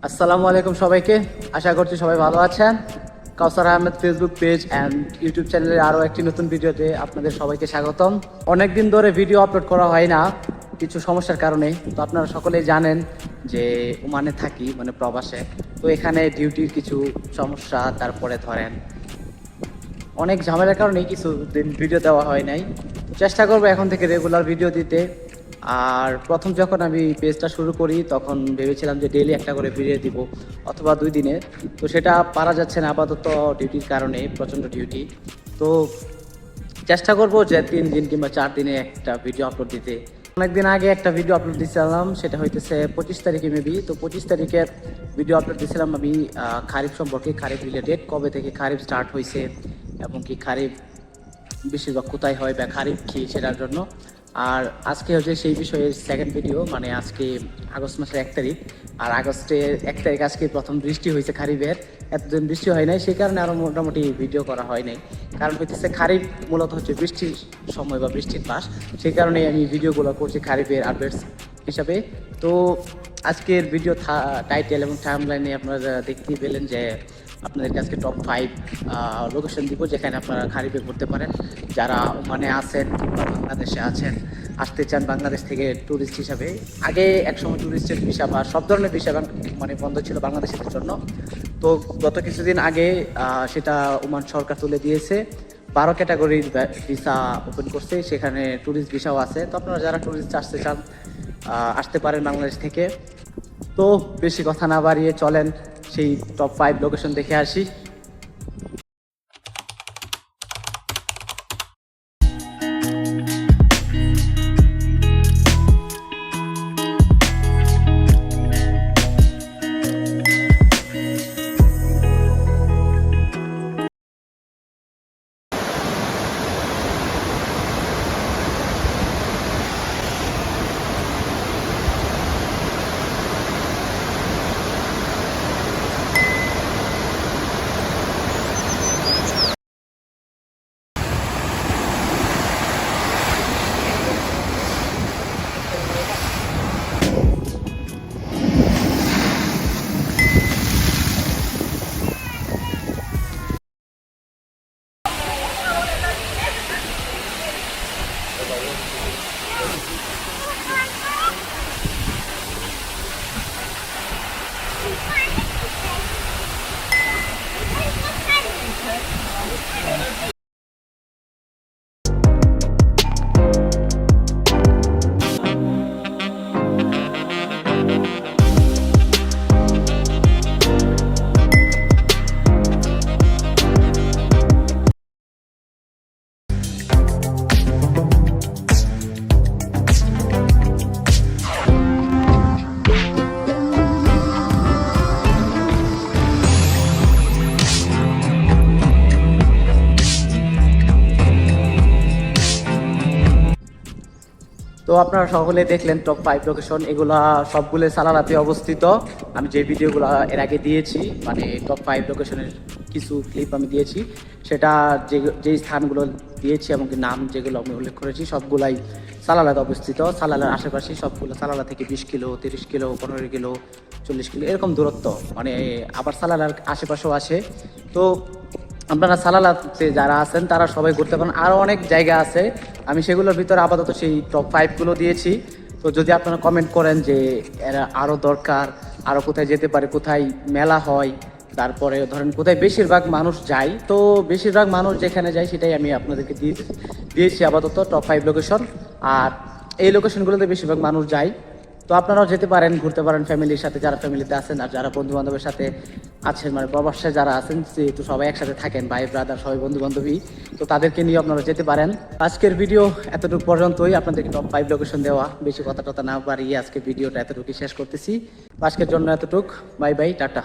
আসসালামু আলাইকুম সবাইকে। আশা করছি সবাই ভালো আছেন। Kawsar Ahmed Facebook page and YouTube চ্যানেলের আরও একটি নতুন ভিডিওতে আপনাদের সবাইকে স্বাগতম। অনেক দিন ধরে ভিডিও আপলোড করা হয় না কিছু সমস্যার কারণে। তো আপনারা সকলেই জানেন যে ওমানে থাকি, মানে প্রবাসে। তো এখানে ডিউটির কিছু সমস্যা, তারপরে ধরেন অনেক ঝামেলার কারণে কিছু দিন ভিডিও দেওয়া হয় নাই। চেষ্টা করবো এখন থেকে রেগুলার ভিডিও দিতে। আর প্রথম যখন আমি পেজটা শুরু করি তখন ভেবেছিলাম যে ডেইলি একটা করে ভিডিও দিব অথবা 2 দিনে। তো সেটা পারা যাচ্ছে না আপাতত ডিউটির কারণে, প্রচণ্ড ডিউটি। তো চেষ্টা করব যে 3 দিন কিংবা 4 দিনে একটা ভিডিও আপলোড দিতে। অনেকদিন আগে একটা ভিডিও আপলোড দিয়েছিলাম, সেটা হইতেছে 25 তারিখে মেবি। তো 25 তারিখের ভিডিও আপলোড দিয়েছিলাম আমি খারিফ সম্পর্কে, খারিফ রিলেটেড, কবে থেকে খারিফ স্টার্ট হয়েছে এবং কি খারিফ বেশিরভাগ কোথায় হয় বা খারিফ কি, সেটার জন্য। আর আজকে হচ্ছে সেই বিষয়ে সেকেন্ড ভিডিও, মানে আজকে আগস্ট মাসের 1 তারিখ। আর আগস্টের 1 তারিখ আজকে প্রথম বৃষ্টি হয়েছে খারিফের। এতদিন বৃষ্টি হয় নাই, সেই কারণে আরও মোটামুটি ভিডিও করা হয় নাই। কারণ হইতেছে খারিফ মূলত হচ্ছে বৃষ্টির সময় বা বৃষ্টির মাস, সেই কারণে আমি ভিডিওগুলো করছি খারিফের আপডেটস হিসাবে। তো আজকের ভিডিও টাইটেল এবং টাইমলাইনে আপনারা দেখতেই পেলেন যে আপনাদের কাছে টপ 5 লোকেশন দিব যেখানে আপনারা খারিফে ঘুরতে পারেন। যারা ওমানে আছেন কিংবা বাংলাদেশে আছেন, আসতে চান বাংলাদেশ থেকে ট্যুরিস্ট হিসাবে। আগে একসময় ট্যুরিস্টের ভিসা বা সব ধরনের ভিসা মানে বন্ধ ছিল বাংলাদেশের জন্য। তো গত কিছুদিন আগে সেটা ওমান সরকার তুলে দিয়েছে। 12 ক্যাটাগরির ভিসা ওপেন করছে, সেখানে ট্যুরিস্ট ভিসাও আছে। তো আপনারা যারা ট্যুরিস্ট আসতে চান আসতে পারেন বাংলাদেশ থেকে। তো বেশি কথা না বাড়িয়ে চলেন সেই টপ 5 লোকেশন দেখে আসি। তো আপনারা সকলে দেখলেন টপ 5 লোকেশন, এগুলা সবগুলো সালালাতে অবস্থিত। আমি যে ভিডিওগুলো এর আগে দিয়েছি, মানে টপ 5 লোকেশনের কিছু ক্লিপ আমি দিয়েছি, সেটা যে স্থানগুলো দিয়েছি এবং নাম যেগুলো আমি উল্লেখ করেছি সবগুলাই সালালাতে অবস্থিত। সালালার আশেপাশে সবগুলো, সালালা থেকে 20 কিলো, 30 কিলো, 15 কিলো, 40 কিলো এরকম দূরত্ব, মানে আবার সালালার আশেপাশেও আসে। তো আপনারা সালালাতে যারা আছেন তারা সবাই ঘুরতে পারেন। আরও অনেক জায়গা আছে, আমি সেগুলোর ভিতরে আপাতত সেই টপ 5গুলো দিয়েছি। তো যদি আপনারা কমেন্ট করেন যে এরা আরও দরকার, আরও কোথায় যেতে পারে, কোথায় মেলা হয়, তারপরে ধরেন কোথায় বেশিরভাগ মানুষ যায়, তো বেশিরভাগ মানুষ যেখানে যায় সেটাই আমি আপনাদেরকে দিয়েছি আপাতত টপ 5 লোকেশন। আর এই লোকেশনগুলোতে বেশিরভাগ মানুষ যায়। তো আপনারাও যেতে পারেন, ঘুরতে পারেন ফ্যামিলির সাথে, যারা ফ্যামিলিতে আছেন। আর যারা বন্ধু বান্ধবের সাথে আছেন, মানে প্রবাসে যারা আছেন, যেহেতু সবাই একসাথে থাকেন, ভাই ব্রাদার সবাই বন্ধু বান্ধবী, তো তাদেরকে নিয়ে আপনারা যেতে পারেন। আজকের ভিডিও এতটুকু পর্যন্তই, আপনাদেরকে টপ 5 লোকেশন দেওয়া, বেশি কথা টথা না বাড়িয়ে আজকে ভিডিওটা এতটুকুই শেষ করতেছি। আজকের জন্য এতটুক, বাই বাই, টাটা।